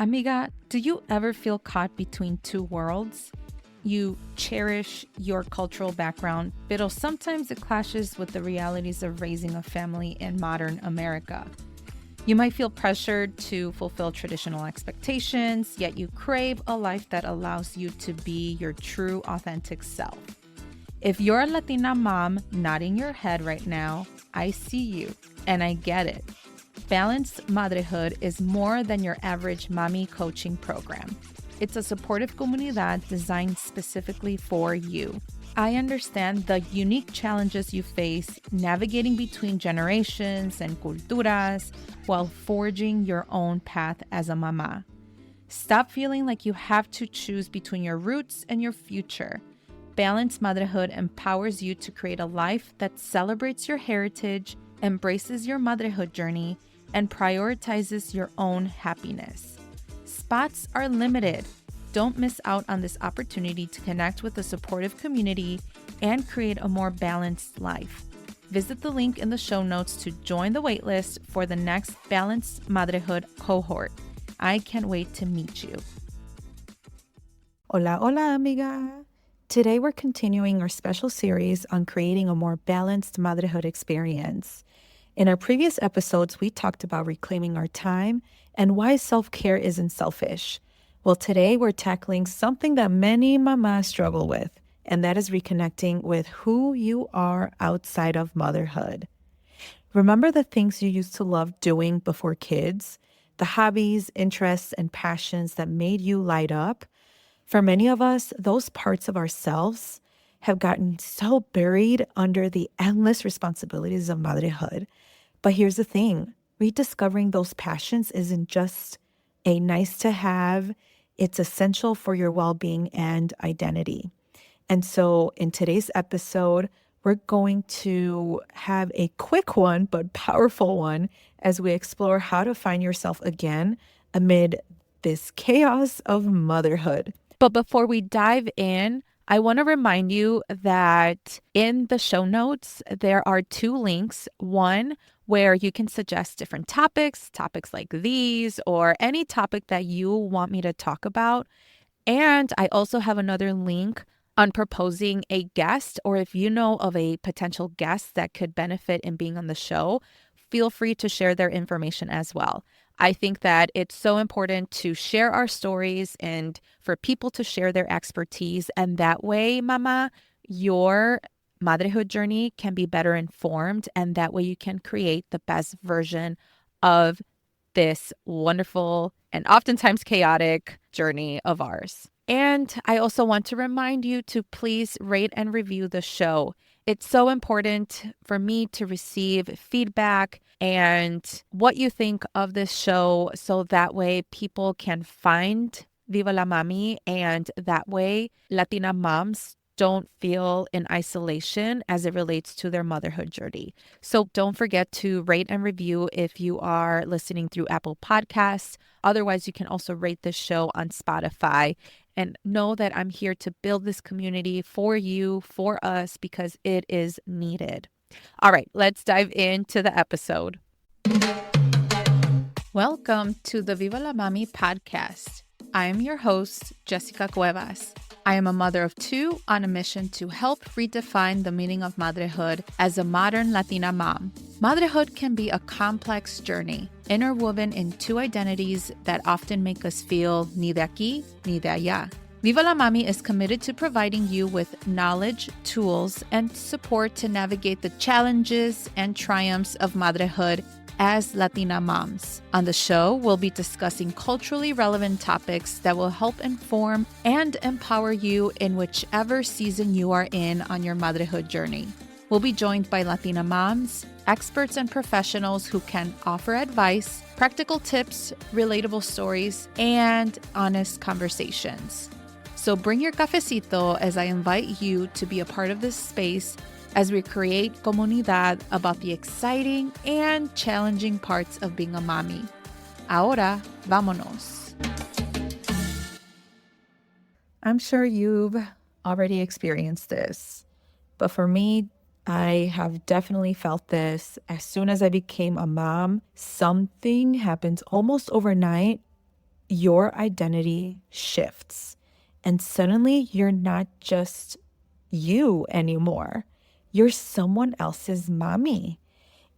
Amiga, do you ever feel caught between two worlds? You cherish your cultural background, but sometimes it clashes with the realities of raising a family in modern America. You might feel pressured to fulfill traditional expectations, yet you crave a life that allows you to be your true, authentic self. If you're a Latina mom nodding your head right now, I see you and I get it. Balanced Madrehood is more than your average mommy coaching program. It's a supportive comunidad designed specifically for you. I understand the unique challenges you face navigating between generations and culturas while forging your own path as a mama. Stop feeling like you have to choose between your roots and your future. Balanced Motherhood empowers you to create a life that celebrates your heritage, embraces your motherhood journey, and prioritizes your own happiness. Spots are limited. Don't miss out on this opportunity to connect with a supportive community and create a more balanced life. Visit the link in the show notes to join the waitlist for the next Balanced Motherhood cohort. I can't wait to meet you. Hola, hola, amiga. Today we're continuing our special series on creating a more balanced motherhood experience. In our previous episodes, we talked about reclaiming our time and why self-care isn't selfish. Well, today we're tackling something that many mamas struggle with, and that is reconnecting with who you are outside of motherhood. Remember the things you used to love doing before kids? The hobbies, interests, and passions that made you light up? For many of us, those parts of ourselves have gotten so buried under the endless responsibilities of motherhood. But here's the thing, rediscovering those passions isn't just a nice to have, it's essential for your well-being and identity. And so in today's episode, we're going to have a quick one, but powerful one as we explore how to find yourself again amid this chaos of motherhood. But before we dive in, I want to remind you that in the show notes, there are two links. One, where you can suggest different topics like these, or any topic that you want me to talk about. And I also have another link on proposing a guest, or if you know of a potential guest that could benefit in being on the show, feel free to share their information as well. I think that it's so important to share our stories and for people to share their expertise. And that way, mama, your motherhood journey can be better informed. And that way you can create the best version of this wonderful and oftentimes chaotic journey of ours. And I also want to remind you to please rate and review the show. It's so important for me to receive feedback and what you think of this show so that way people can find Viva la Mami, and that way Latina moms don't feel in isolation as it relates to their motherhood journey. So don't forget to rate and review if you are listening through Apple Podcasts. Otherwise, you can also rate this show on Spotify. And know that I'm here to build this community for you, for us, because it is needed. All right, let's dive into the episode. Welcome to the Viva la Mami podcast. I am your host, Jessica Cuevas. I am a mother of two on a mission to help redefine the meaning of motherhood as a modern Latina mom. Motherhood can be a complex journey, interwoven in two identities that often make us feel ni de aquí, ni de allá. Viva la Mami is committed to providing you with knowledge, tools, and support to navigate the challenges and triumphs of motherhood as Latina moms. On the show, we'll be discussing culturally relevant topics that will help inform and empower you in whichever season you are in on your motherhood journey. We'll be joined by Latina moms, experts and professionals who can offer advice, practical tips, relatable stories, and honest conversations. So bring your cafecito as I invite you to be a part of this space as we create comunidad about the exciting and challenging parts of being a mommy. Ahora, vámonos. I'm sure you've already experienced this, but for me, I have definitely felt this. As soon as I became a mom, something happens almost overnight your identity shifts. And suddenly you're not just you anymore. You're someone else's mommy.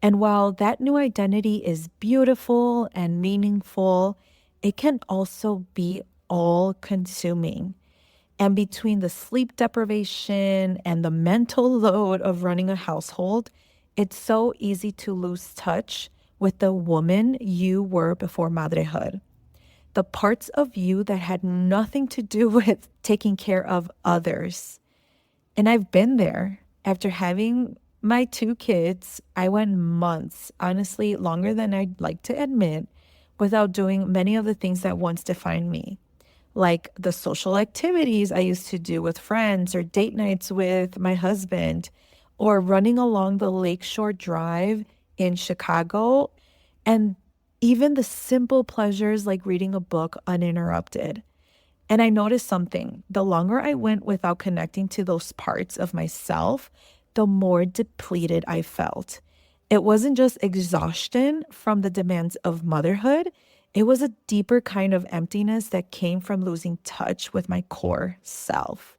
And while that new identity is beautiful and meaningful, it can also be all consuming. And between the sleep deprivation and the mental load of running a household, it's so easy to lose touch with the woman you were before motherhood. The parts of you that had nothing to do with taking care of others. And I've been there. After having my two kids, I went months, honestly, longer than I'd like to admit, without doing many of the things that once defined me, like the social activities I used to do with friends or date nights with my husband, or running along the Lakeshore Drive in Chicago, and even the simple pleasures like reading a book uninterrupted. And I noticed something. The longer I went without connecting to those parts of myself, the more depleted I felt. It wasn't just exhaustion from the demands of motherhood, it was a deeper kind of emptiness that came from losing touch with my core self.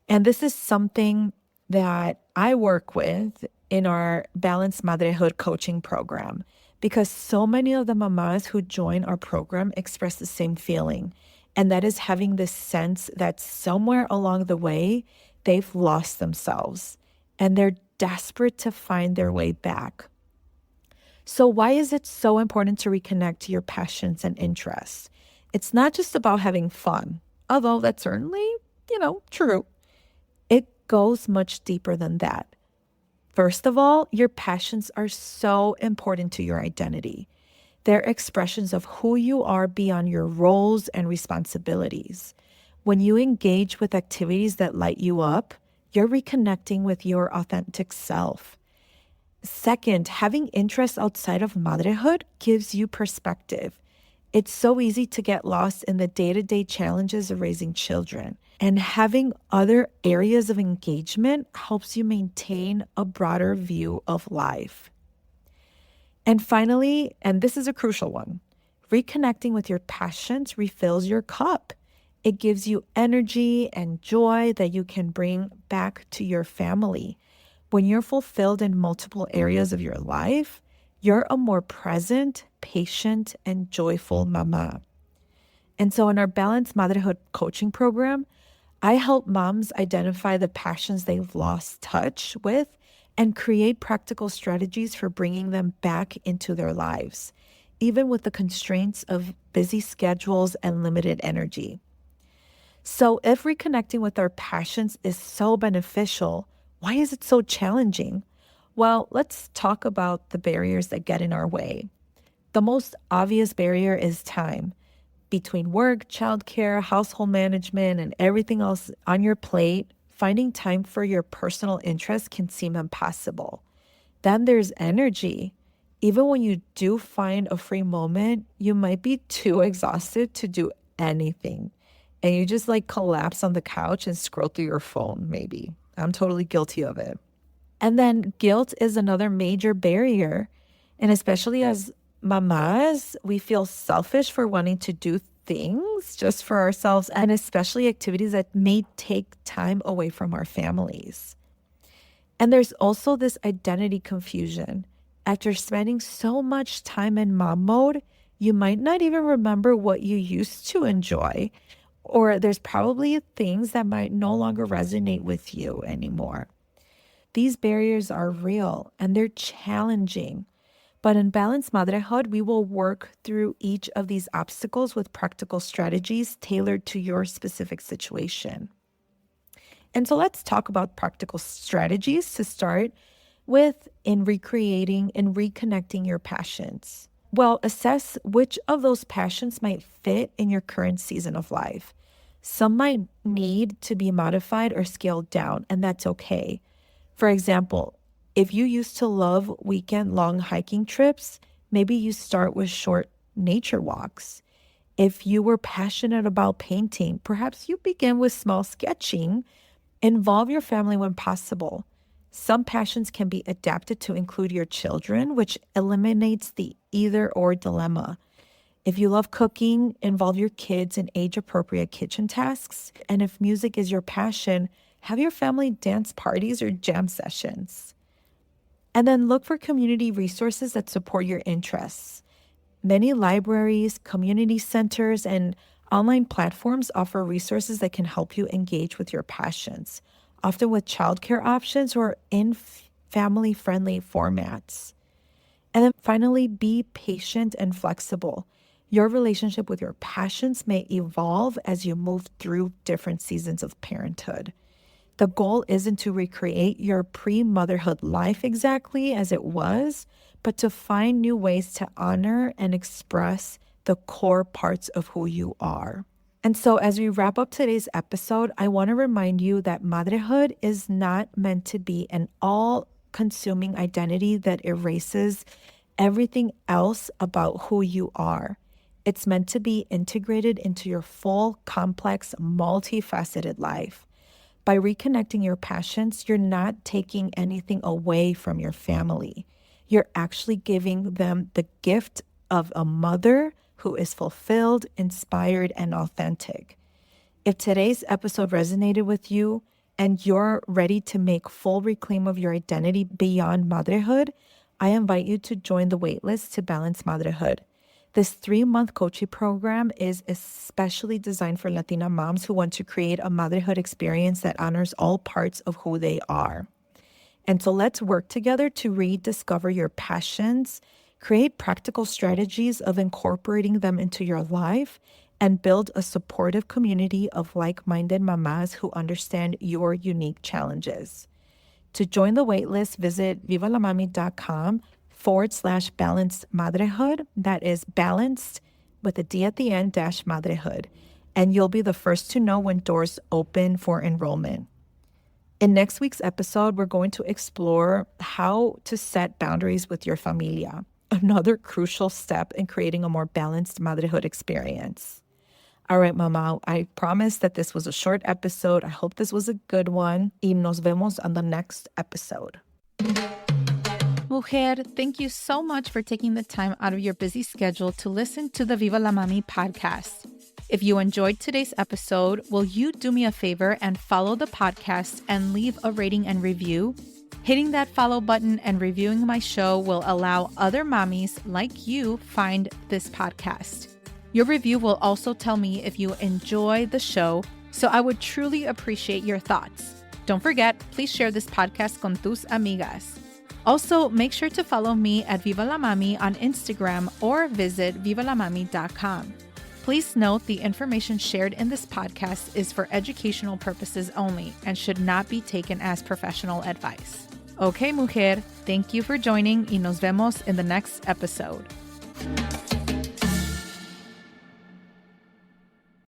And this is something that I work with in our Balanced Madrehood coaching program because so many of the mamas who join our program express the same feeling. And that is having this sense that somewhere along the way, they've lost themselves and they're desperate to find their way back. So, why is it so important to reconnect to your passions and interests? It's not just about having fun, although that's certainly, true. It goes much deeper than that. First of all, your passions are so important to your identity. They're expressions of who you are beyond your roles and responsibilities. When you engage with activities that light you up, you're reconnecting with your authentic self. Second, having interests outside of motherhood gives you perspective. It's so easy to get lost in the day to day challenges of raising children. And having other areas of engagement helps you maintain a broader view of life. And finally, and this is a crucial one, reconnecting with your passions refills your cup. It gives you energy and joy that you can bring back to your family. When you're fulfilled in multiple areas of your life, you're a more present, patient, and joyful mama. And so, in our Balanced Motherhood coaching program, I help moms identify the passions they've lost touch with and create practical strategies for bringing them back into their lives, even with the constraints of busy schedules and limited energy. So, if reconnecting with our passions is so beneficial, why is it so challenging? Well, let's talk about the barriers that get in our way. The most obvious barrier is time. Between work, childcare, household management, and everything else on your plate, finding time for your personal interests can seem impossible. Then there's energy. Even when you do find a free moment, you might be too exhausted to do anything. And you just like collapse on the couch and scroll through your phone, maybe. I'm totally guilty of it. And then guilt is another major barrier. And especially as mamas, we feel selfish for wanting to do things just for ourselves, and especially activities that may take time away from our families. And there's also this identity confusion. After spending so much time in mom mode, you might not even remember what you used to enjoy, or there's probably things that might no longer resonate with you anymore. These barriers are real and they're challenging. But in Balanced Motherhood, we will work through each of these obstacles with practical strategies tailored to your specific situation. And so let's talk about practical strategies to start with in recreating and reconnecting your passions. Well, assess which of those passions might fit in your current season of life. Some might need to be modified or scaled down, and that's okay. For example, if you used to love weekend long hiking trips, maybe you start with short nature walks. If you were passionate about painting, perhaps you begin with small sketching. Involve your family when possible. Some passions can be adapted to include your children, which eliminates the either or dilemma. If you love cooking, involve your kids in age-appropriate kitchen tasks. And if music is your passion, have your family dance parties or jam sessions. And then look for community resources that support your interests. Many libraries, community centers, and online platforms offer resources that can help you engage with your passions, often with childcare options or in family-friendly formats. And then finally, be patient and flexible. Your relationship with your passions may evolve as you move through different seasons of parenthood. The goal isn't to recreate your pre-motherhood life exactly as it was, but to find new ways to honor and express the core parts of who you are. And so, as we wrap up today's episode, I want to remind you that motherhood is not meant to be an all consuming identity that erases everything else about who you are. It's meant to be integrated into your full, complex, multifaceted life. By reconnecting your passions, you're not taking anything away from your family. You're actually giving them the gift of a mother who is fulfilled, inspired, and authentic. If today's episode resonated with you and you're ready to make full reclaim of your identity beyond motherhood, I invite you to join the waitlist to Balanced Madrehood. This 3-month coaching program is especially designed for Latina moms who want to create a motherhood experience that honors all parts of who they are. And so let's work together to rediscover your passions, create practical strategies of incorporating them into your life, and build a supportive community of like-minded mamas who understand your unique challenges. To join the waitlist, visit vivalamami.com/balanced motherhood. That is balanced with a D at the end dash motherhood. And you'll be the first to know when doors open for enrollment. In next week's episode, we're going to explore how to set boundaries with your familia, another crucial step in creating a more balanced motherhood experience. All right, Mama, I promise that this was a short episode. I hope this was a good one. Y nos vemos on the next episode. Mujer, thank you so much for taking the time out of your busy schedule to listen to the Viva la Mami podcast. If you enjoyed today's episode, will you do me a favor and follow the podcast and leave a rating and review? Hitting that follow button and reviewing my show will allow other mommies like you find this podcast. Your review will also tell me if you enjoy the show, so I would truly appreciate your thoughts. Don't forget, please share this podcast con tus amigas. Also, make sure to follow me at Viva la Mami on Instagram or visit vivalamami.com. Please note the information shared in this podcast is for educational purposes only and should not be taken as professional advice. Okay, mujer, thank you for joining y nos vemos in the next episode.